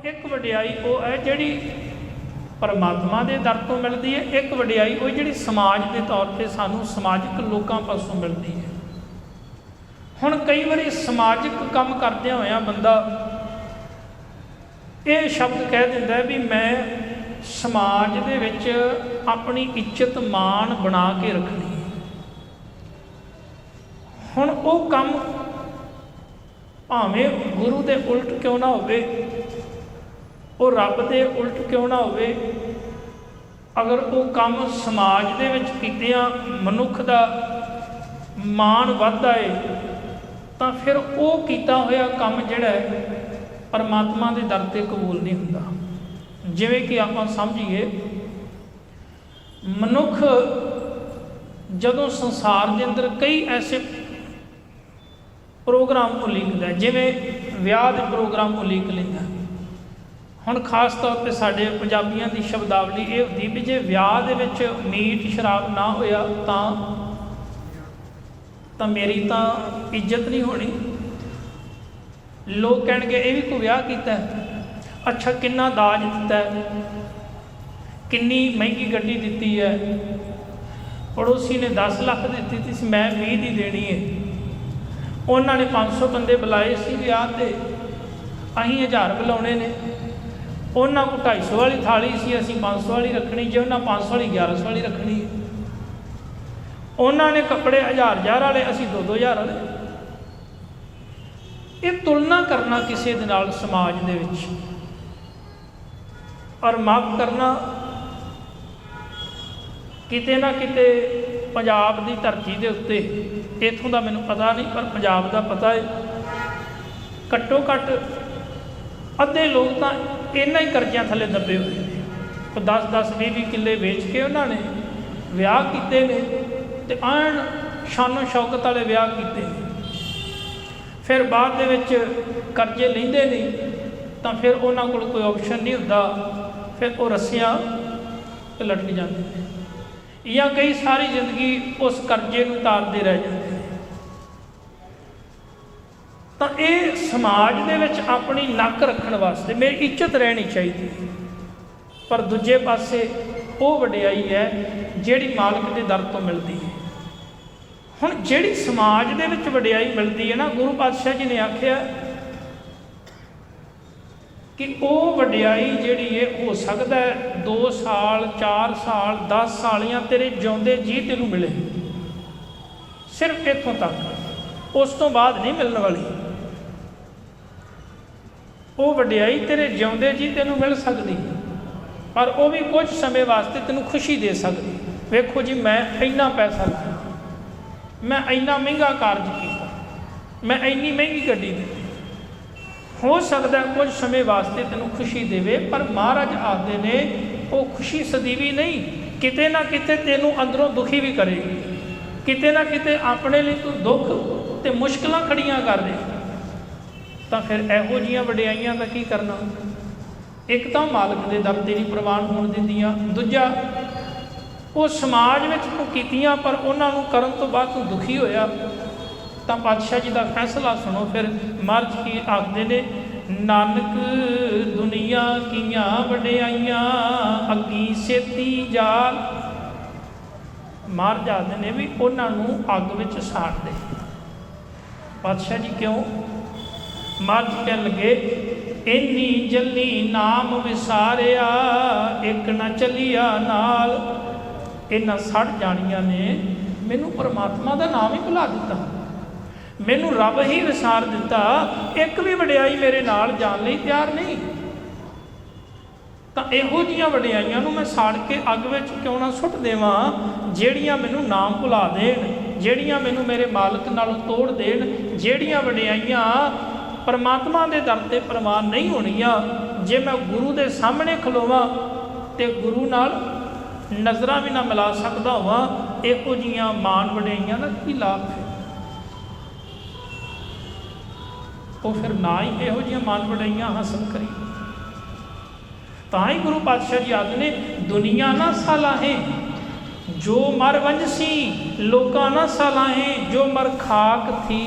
एक वडियाई वो है जिहड़ी परमात्मा के दर तो मिलती है, एक वडियाई वो जिहड़ी समाज के तौर पर सानू समाजिक लोगों पासों मिलती है। हुण कई बारी समाजिक काम करदे होया बंदा ये शब्द कह दिंदा है भी मैं समाज दे विच अपनी इज्जत मान बना के रखनी है। हुण वो काम भावें गुरु दे उल्ट क्यों ना होवे, वो रब दे उल्ट क्यों ना होवे, अगर वो काम समाज दे विच कीतियां मनुख दा मान वधदा है तो फिर वो कीता होया काम जिहड़ा है परमात्मा के दर ते कबूल नहीं हुंदा। जिवें कि आपां समझीए मनुख जदों संसार के अंदर कई ऐसे प्रोग्राम उलीकदा है, जिवें विआह दे प्रोग्राम उलीक लैंदा। हुण खास तौर पर साडे पंजाबियां दी शब्दावली ये होंदी भी जे विआह दे विच मीट शराब ना होया तां मेरी तां इज्जत नहीं होनी। लोग कहणगे ये भी कोई विआह कीता है, अच्छा किन्ना दाज दिता है, किन्नी महंगी गड्डी दी है, पड़ोसी ने 10 लाख दी थी, मैं 20 की देनी है, उन्होंने 500 बंदे बुलाए सी विआह ते, असीं 1000 बुलाने ने, उन्होंने को 250 वाली थाली सी, असीं 500 वाली रखनी, जे उन्हें 500 वाली 1100 वाली रखनी है, उन्होंने कपड़े 1000 वाले, असीं 2-2000 वाले। ये तुलना करना किसी दे नाल समाज दे विच और माफ करना किते ना किते पंजाब की धरती के उत्ते, इत्थों का मैनूं पता नहीं पर पंजाब का पता है, घट्टो घट्ट अद्धे लोग तो इन्हां ही कर्जियां थले दबे हुए हैं। 10-10 20-20 किले वेच के उन्होंने विआह कीते ने ते आन शानो शौकत वाले विआह कीते ने, फिर बाद दे विच कर्जे लैंदे नहीं तो फिर उन्होंने कोल कोई ऑप्शन नहीं होंदा, फिर वो रस्सियां लटक जाते हैं या कई सारी जिंदगी उस कर्जे को उतारते रह जाते हैं। तो ये समाज दे विच अपनी नक रखने वास्ते मेरी इज्जत रहनी चाहिए, पर दूजे पासे वो वडियाई है जिहड़ी मालिक के दर तो मिलती है। हुण जिहड़ी समाज दे विच वडियाई मिलती है ना, गुरु पातशाह जी ने आख्या कि वो वडियाई जिहड़ी है हो सकता है 2 साल 4 साल 10 साल या तेरे जिउंदे जी तेनू मिले, सिर्फ इत्थों तक, उस तो बाद नहीं मिलने वाली। वो वडियाई तेरे जिउंदे जी तेनू मिल सकती, पर वो भी कुछ समय वास्ते तेनू खुशी दे सकती। वेखो जी मैं इन्ना पैसा लाया, मैं इन्ना महंगा कारज किया, मैं इन्नी महंगी गड्डी दी, हो सकता है कुछ समय वास्ते तेनू खुशी देवे, पर महाराज आखते ने वो खुशी सदीवी नहीं, किते ना किते तेनू अंदरों दुखी भी करेगी, किते ना किते अपने लिए तू दुख ते मुश्किलां खड़ियां कर दे। तो फिर इहो जिहियां वडियाइयां दा की करना। एक तो मालिक के दर ते नहीं प्रवान होण दिंदियां, दूजा वो समाज में तू कीतियां पर उन्होंने करन तो बाद तू दुखी होया। तो पातशाह जी का फैसला सुनो, फिर महाराज की आखते ने नानक दुनिया कियां वडियाइयां अग्गी सेती जाल। महाराज आखते ने भी उन्होंने अग विच साड़ दे। पातशाह जी क्यों? महाराज कह लगे इन्नी जल्ली नाम विसारिया एक न चलिया नाल। इन्हां सड़ जानिया ने मैनू परमात्मा का नाम ही भुला दिता, मैनू रब ही विसार दिता, एक भी वडियाई मेरे नाल जान लई तैयार नहीं। तो इहो जिहियां वडियाइयां नूं मैं साड़ के अग विच क्यों ना सुट देवां जिहड़ियां मैनू नाम भुला देण, जिहड़ियां मैनू मेरे मालिक नालों तोड़ देण, जिहड़ियां वडियाइयां परमात्मा के दर ते प्रवान नहीं होणियां। जे मैं गुरु के सामने खलोवां तो गुरु नाल नज़रां भी ना मिला सकता होवां, इहो जिहियां मान वडियाइयां दा की लाभ है? वो फिर ना ही इहो जिहियां मान वडियाइयां हासिल करी। तां ही गुरु पातशाह जी आखदे ने दुनिया ना सलाहे जो मर वंजसी, लोका ना सलाहे जो मर खाक थी।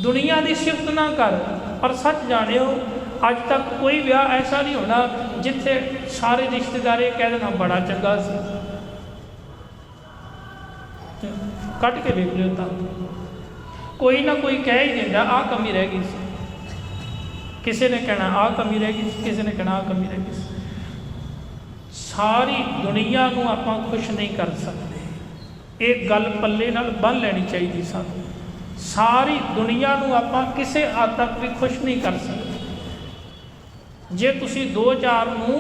दुनिया की सिफत ना कर, पर सच जानियो अज तक कोई विआह ऐसा नहीं होना जिथे सारे रिश्तेदार ये कह देना बड़ा चंगा सी। कट के देख लियो तो कोई ना कोई कह ही देता आ कमी रह गई सी, किसी ने कहना आ कमी रह गई सी, किसी ने कहना आ कमी रह गई सी। सारी दुनिया को आपां खुश नहीं कर सकते, एक गल पल्ले नाल बन लेनी चाहिए सानू। सारी दुनिया को आपां किसी हद तक भी खुश नहीं कर सकते। जे तुसी दो चार नूं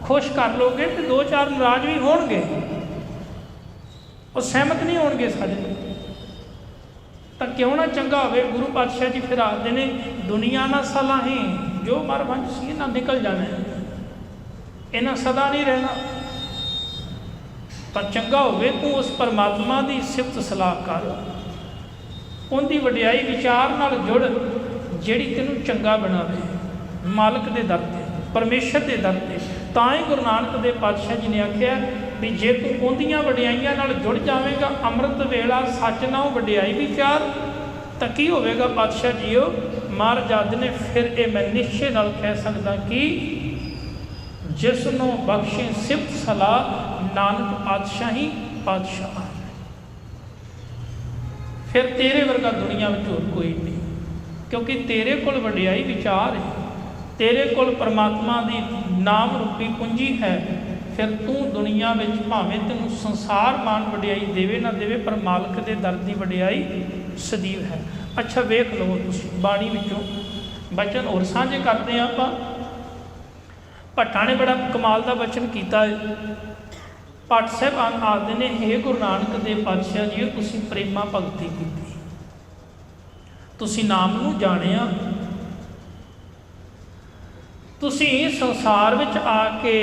खुश कर लोगे तो दो चार नाराज भी होणगे, वो सहमत नहीं होणगे साडे तो क्यों ना चंगा होवे। गुरु पातशाह जी फिर आखते ने दुनिया ना सलाही जो मर वंज सी ना निकल जाना है, इन्हें सदा नहीं रहना। पर चंगा होवे तू उस परमात्मा की सिफत सलाह कर, उनकी वडियाई विचार नाल जुड़ जिहड़ी तेनू चंगा बनावे मालक दे दर ते, परमेश्वर के दर ते। तां ही गुरु नानक देव पातशाह जी ने आख्या भी जे तू उन्दियां वडियाइयां नाल जुड़ जावेगा, अमृत वेला सच नाल वडियाई विचार, तो की होवेगा पातशाह जीओ। महाराज आदि ने फिर ये मैं निश्चय नाल कह सकदा कि जिसनों बख्शे सिफत सलाह नानक पातशाही पातशाह। फिर तेरे वर्गा दुनिया में होर कोई नहीं, क्योंकि तेरे कोल वडियाई विचार है, तेरे कोल परमात्मा की नाम रूपी पूंजी है। फिर तू दुनिया में भावें तेनों संसार मान वडियाई देवे ना देवे, पर मालक के दर की वडियाई सदैव है। अच्छा वेख लो तुसीं बाणी विचों बचन होर साझे करते हैं आपां। भट्टां ने बड़ा कमाल का बचन किया है। भट्ट साहबान आखते ने हे गुरु नानक देव पातशाह जी तुसीं प्रेमा भगती की, तुसीं नाम नूं जाणिया, तुसीं संसार विच आके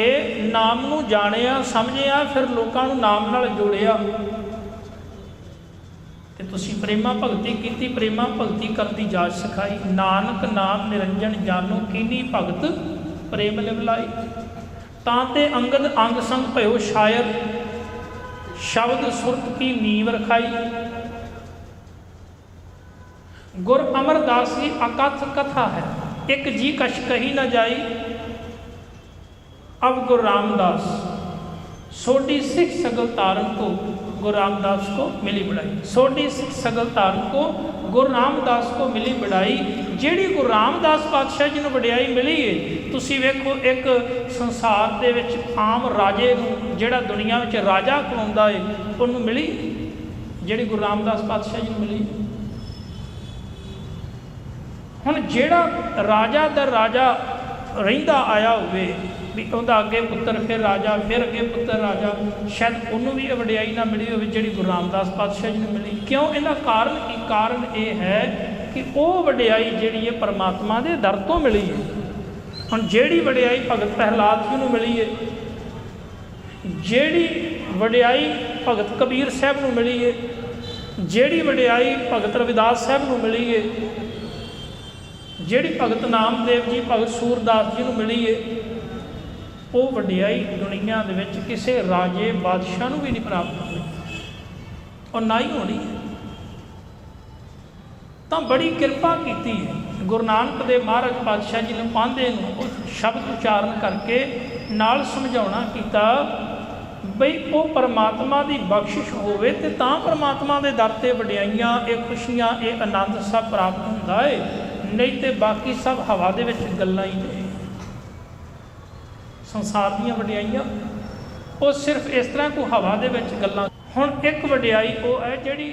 नाम नूं जाणिया समझिया, फिर लोकां नूं नाम नाल जोड़िया ते तुसीं प्रेमा भगती की, प्रेमा भगती करती जाच सिखाई। नानक नाम निरंजन जानो कीनी भगत प्रेम लिवलाई, तांते अंगद अंग संग भयो शायर, शब्द सुरत की नीव रखाई। गुर अमरदास की अकथ कथा है, एक जी कछ कही न जाई। अब गुरु रामदास सोडी सिख सगल तारन को गुरु रामदास को मिली बढ़ाई, सोडी सिख सगल तारन को गुरु रामदास को मिली बढ़ाई। जिहड़ी गुरु रामदास पातशाह जी नूं वडियाई मिली है, तुसीं वेखो एक संसार दे विच आम राजे नूं जिहड़ा दुनिया विच राजा कहलाउंदा है उहनूं मिली जिहड़ी गुरु रामदास पातशाह जी नूं मिली। हुण जिहड़ा राजा दर राजा रहिंदा आया होवे भी उहदा अगे पुत्र फिर राजा फिर अगे पुत्र राजा, शायद उन्होंने भी वडियाई ना मिली होवे जिहड़ी गुरु रामदास पातशाह जी नूं मिली। क्यों? इहदा कारण की कारण ये है कि वह वडियाई जिहड़ी है परमात्मा दे दर तो मिली है। हुण जिहड़ी वडियाई भगत प्रहलाद जी नूं मिली है, जिहड़ी वडियाई भगत कबीर साहब नूं मिली है, जिहड़ी वडियाई भगत रविदास साहब नूं मिली है, जिहड़ी भगत नामदेव जी भगत सूरदास जी नूं मिली है, वो वडियाई दुनिया दे विच किसी राजे बादशाह नूं भी नहीं प्राप्त होनी और ना ही होनी है। तो बड़ी कृपा की है गुरु नानक देव महाराज पातशाह जी ने पांधे उस शब्द उच्चारण करके नाल समझाउणा कीता बई वो परमात्मा की बख्शिश होवे ते तां परमात्मा के दर ते वडियाइयां ये खुशियां ये आनंद सब प्राप्त हुंदा है, नहीं तो बाकी सब हवा दे विच गल्लां ही ने। संसार दीयां वडियाइयां वो सिर्फ इस तरह को हवा दे विच गल्लां। हुण एक वडियाई वो है जिहड़ी